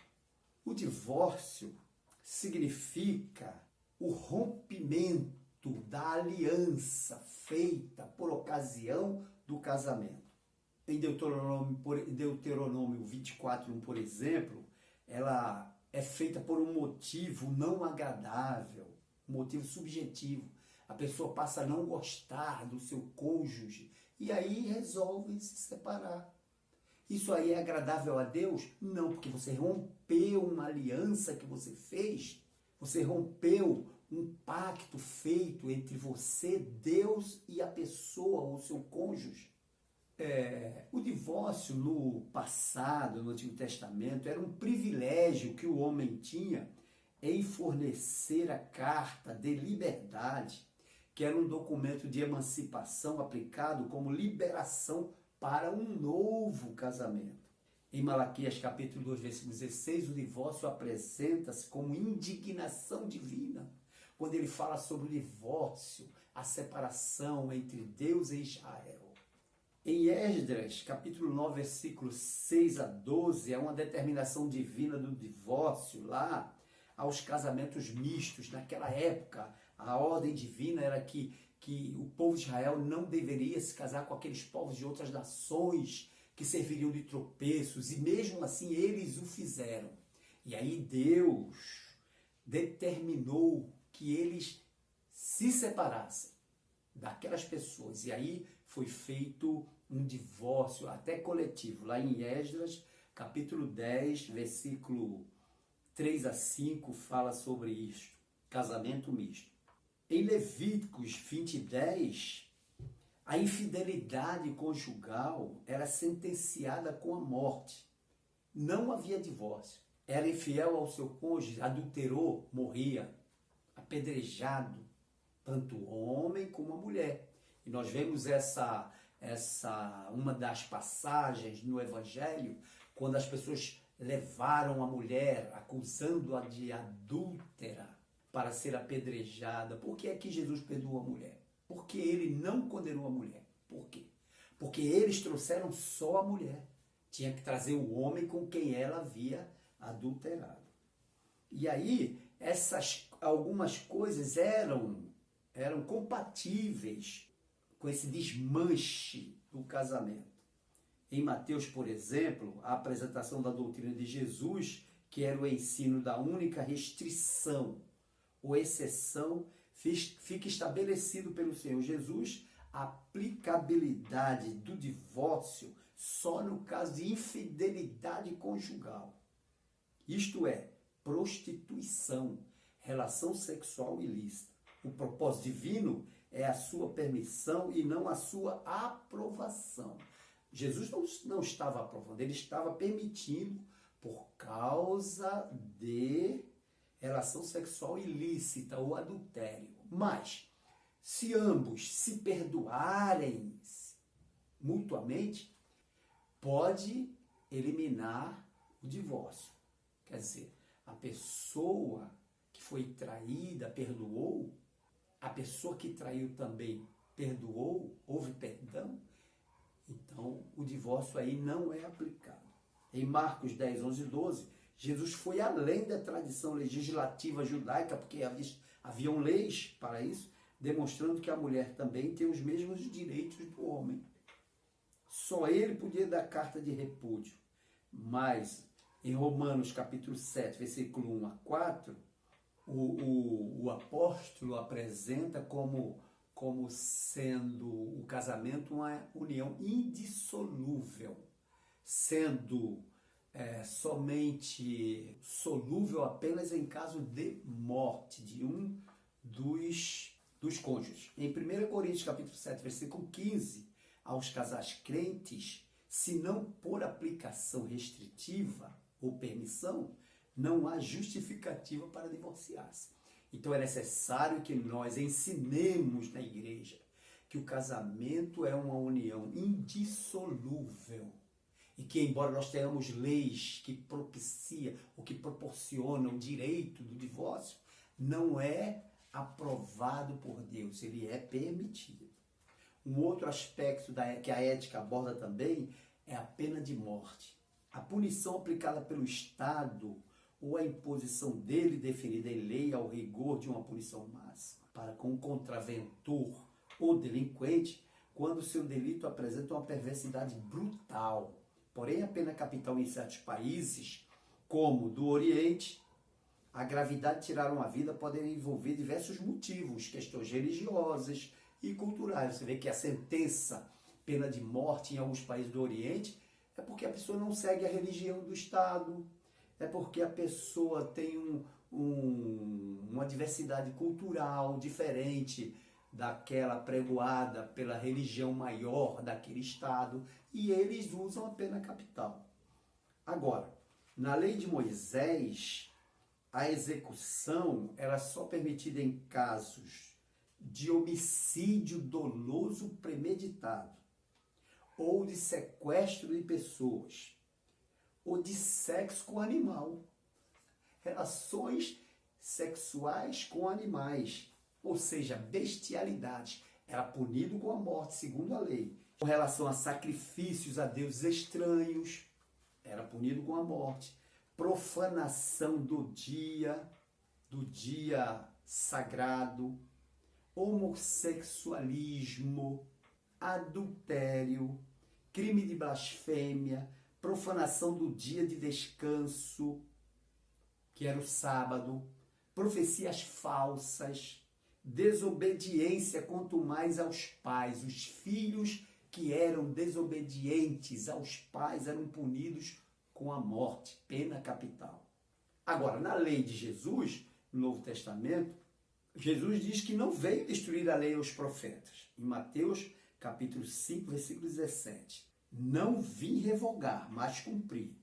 O divórcio significa o rompimento da aliança feita por ocasião do casamento. Em Deuteronômio 24, 1, por exemplo, ela é feita por um motivo não agradável, um motivo subjetivo. A pessoa passa a não gostar do seu cônjuge e aí resolve se separar. Isso aí é agradável a Deus? Não, porque você rompeu uma aliança que você fez, você rompeu um pacto feito entre você, Deus e a pessoa ou seu cônjuge. O divórcio no passado, no Antigo Testamento, era um privilégio que o homem tinha em fornecer a carta de liberdade, que era um documento de emancipação aplicado como liberação para um novo casamento. Em Malaquias capítulo 2, versículo 16, o divórcio apresenta-se como indignação divina, quando ele fala sobre o divórcio, a separação entre Deus e Israel. Em Esdras, capítulo 9, versículos 6 a 12, é uma determinação divina do divórcio lá aos casamentos mistos. Naquela época, a ordem divina era que o povo de Israel não deveria se casar com aqueles povos de outras nações que serviriam de tropeços, e mesmo assim eles o fizeram. E aí Deus determinou que eles se separassem daquelas pessoas. E aí foi feito um divórcio até coletivo. Lá em Esdras, capítulo 10, versículo 3 a 5, fala sobre isto. Casamento misto. Em Levíticos 20, 10, a infidelidade conjugal era sentenciada com a morte. Não havia divórcio. Era infiel ao seu cônjuge, adulterou, morria, apedrejado, tanto o homem como a mulher. E nós vemos uma das passagens no Evangelho, quando as pessoas levaram a mulher, acusando-a de adúltera, para ser apedrejada. Por que é que Jesus perdoou a mulher? Porque ele não condenou a mulher. Por quê? Porque eles trouxeram só a mulher. Tinha que trazer o homem com quem ela havia adulterado. E aí, algumas coisas eram compatíveis com esse desmanche do casamento. Em Mateus, por exemplo, a apresentação da doutrina de Jesus, que era o ensino da única restrição ou exceção, fica estabelecido pelo Senhor Jesus a aplicabilidade do divórcio só no caso de infidelidade conjugal. Isto é, prostituição, relação sexual ilícita. O propósito divino é a sua permissão e não a sua aprovação. Jesus não estava aprovando, ele estava permitindo por causa de relação sexual ilícita ou adultério. Mas, se ambos se perdoarem mutuamente, pode eliminar o divórcio. Quer dizer, a pessoa que foi traída perdoou, a pessoa que traiu também perdoou, houve perdão, então o divórcio aí não é aplicado. Em Marcos 10, 11 e 12, Jesus foi além da tradição legislativa judaica, porque haviam leis para isso, demonstrando que a mulher também tem os mesmos direitos do homem. Só ele podia dar carta de repúdio. Mas em Romanos capítulo 7, versículo 1 a 4, o apóstolo apresenta como sendo o casamento uma união indissolúvel, sendo somente solúvel apenas em caso de morte de um dos cônjuges. Em 1 Coríntios capítulo 7, versículo 15, aos casais crentes, se não por aplicação restritiva ou permissão, não há justificativa para divorciar-se. Então é necessário que nós ensinemos na igreja que o casamento é uma união indissolúvel e que, embora nós tenhamos leis que propiciam ou que proporcionam o direito do divórcio, não é aprovado por Deus, ele é permitido. Um outro aspecto que a ética aborda também é a pena de morte. A punição aplicada pelo Estado ou a imposição dele definida em lei ao rigor de uma punição máxima para com o contraventor ou delinquente quando seu delito apresenta uma perversidade brutal. Porém, a pena capital em certos países, como do Oriente, a gravidade de tirar uma vida pode envolver diversos motivos, questões religiosas e culturais. Você vê que a sentença, pena de morte em alguns países do Oriente, é porque a pessoa não segue a religião do Estado, é porque a pessoa tem uma diversidade cultural diferente daquela pregoada pela religião maior daquele estado, e eles usam a pena capital. Agora, na lei de Moisés, a execução era só permitida em casos de homicídio doloso premeditado, ou de sequestro de pessoas, ou de sexo com animal, relações sexuais com animais, ou seja, bestialidade. Era punido com a morte, segundo a lei. Com relação a sacrifícios a deuses estranhos, era punido com a morte. Profanação do dia sagrado, homossexualismo, adultério, crime de blasfêmia, profanação do dia de descanso, que era o sábado, profecias falsas, desobediência quanto mais aos pais. Os filhos que eram desobedientes aos pais eram punidos com a morte, pena capital. Agora, na lei de Jesus, no Novo Testamento, Jesus diz que não veio destruir a lei aos profetas. Em Mateus, capítulo 5, versículo 17. Não vim revogar, mas cumprir.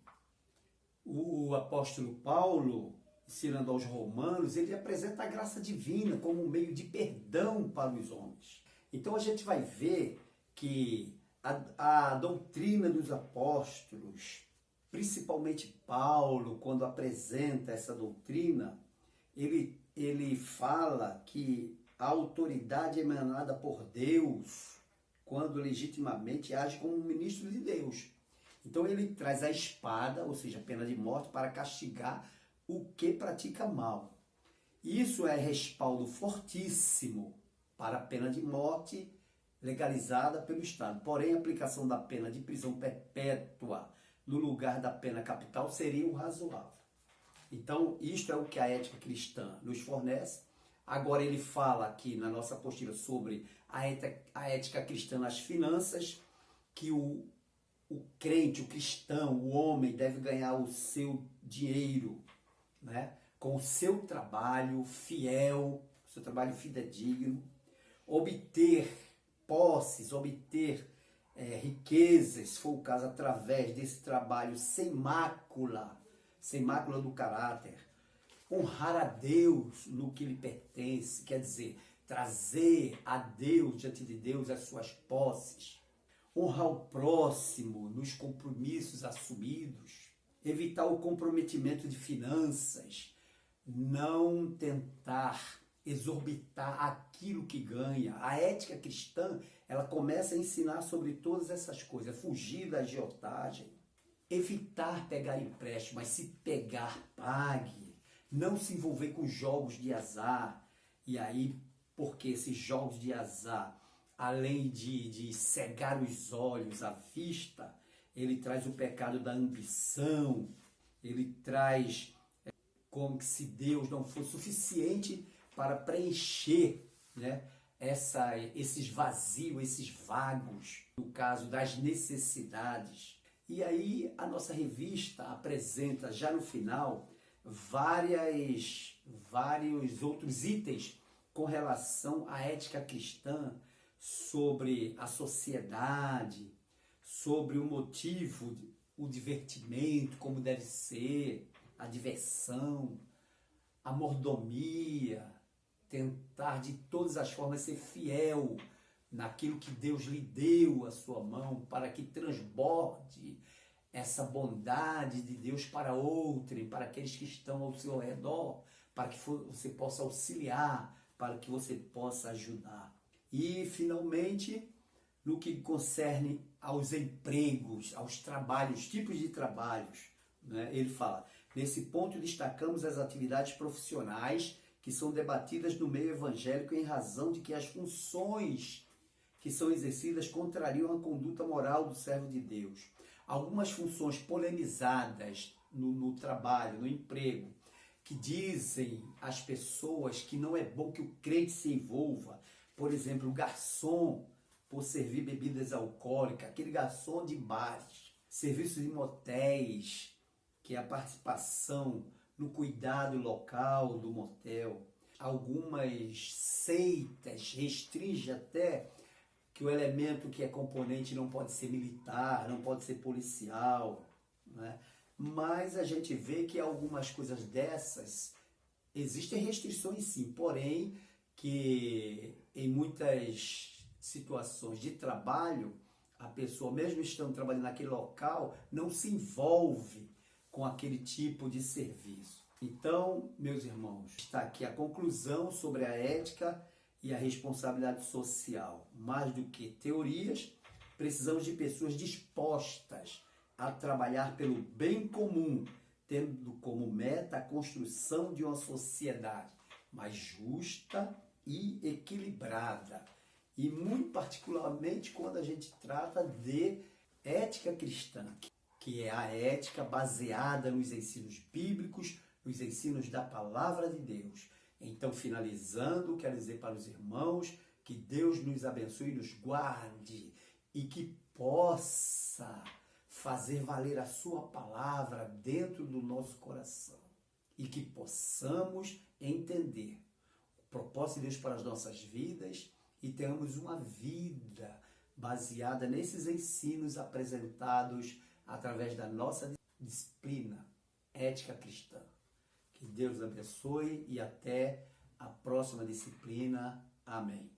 O apóstolo Paulo, ensinando aos romanos, ele apresenta a graça divina como um meio de perdão para os homens. Então a gente vai ver que a doutrina dos apóstolos, principalmente Paulo, quando apresenta essa doutrina, ele fala que a autoridade é emanada por Deus quando legitimamente age como um ministro de Deus. Então ele traz a espada, ou seja, a pena de morte, para castigar o que pratica mal. Isso é respaldo fortíssimo para a pena de morte legalizada pelo Estado. Porém, a aplicação da pena de prisão perpétua no lugar da pena capital seria o razoável. Então, isto é o que a ética cristã nos fornece. Agora ele fala aqui na nossa apostila sobre a ética cristã nas finanças, que o crente, o cristão, o homem deve ganhar o seu dinheiro, né, com o seu trabalho fiel, seu trabalho fidedigno, obter posses, obter riquezas, se for o caso, através desse trabalho sem mácula do caráter, honrar a Deus no que lhe pertence, quer dizer, trazer a Deus, diante de Deus, as suas posses, honrar o próximo nos compromissos assumidos, evitar o comprometimento de finanças, não tentar exorbitar aquilo que ganha. A ética cristã, ela começa a ensinar sobre todas essas coisas, fugir da agiotagem, evitar pegar empréstimo, mas se pegar, pague, não se envolver com jogos de azar. E aí, porque esses jogos de azar, além de cegar os olhos, a vista, ele traz o pecado da ambição, ele traz como se Deus não fosse suficiente para preencher, né, esses vazios, esses vagos, no caso das necessidades. E aí a nossa revista apresenta já no final vários outros itens com relação à ética cristã, sobre a sociedade, sobre o motivo, o divertimento, como deve ser, a diversão, a mordomia, tentar de todas as formas ser fiel naquilo que Deus lhe deu à sua mão, para que transborde essa bondade de Deus para outrem, para aqueles que estão ao seu redor, para que você possa auxiliar, para que você possa ajudar. E, finalmente, no que concerne aos empregos, aos trabalhos, tipos de trabalhos, né? Ele fala, nesse ponto destacamos as atividades profissionais que são debatidas no meio evangélico em razão de que as funções que são exercidas contrariam a conduta moral do servo de Deus. Algumas funções polemizadas no trabalho, no emprego, que dizem às pessoas que não é bom que o crente se envolva. Por exemplo, o garçom, por servir bebidas alcoólicas, aquele garçom de bares, serviços de motéis, que é a participação no cuidado local do motel. algumas seitas restringem até que o elemento que é componente não pode ser militar, não pode ser policial, né? Mas a gente vê que algumas coisas dessas existem restrições sim, porém que em muitas situações de trabalho, a pessoa, mesmo estando trabalhando naquele local, não se envolve com aquele tipo de serviço. Então, meus irmãos, está aqui a conclusão sobre a ética e a responsabilidade social. Mais do que teorias, precisamos de pessoas dispostas a trabalhar pelo bem comum, tendo como meta a construção de uma sociedade mais justa e equilibrada. E muito particularmente quando a gente trata de ética cristã, que é a ética baseada nos ensinos bíblicos, nos ensinos da palavra de Deus. Então, finalizando, quero dizer para os irmãos que Deus nos abençoe e nos guarde e que possa fazer valer a sua palavra dentro do nosso coração e que possamos entender o propósito de Deus para as nossas vidas e tenhamos uma vida baseada nesses ensinos apresentados através da nossa disciplina ética cristã. Que Deus abençoe e até a próxima disciplina. Amém.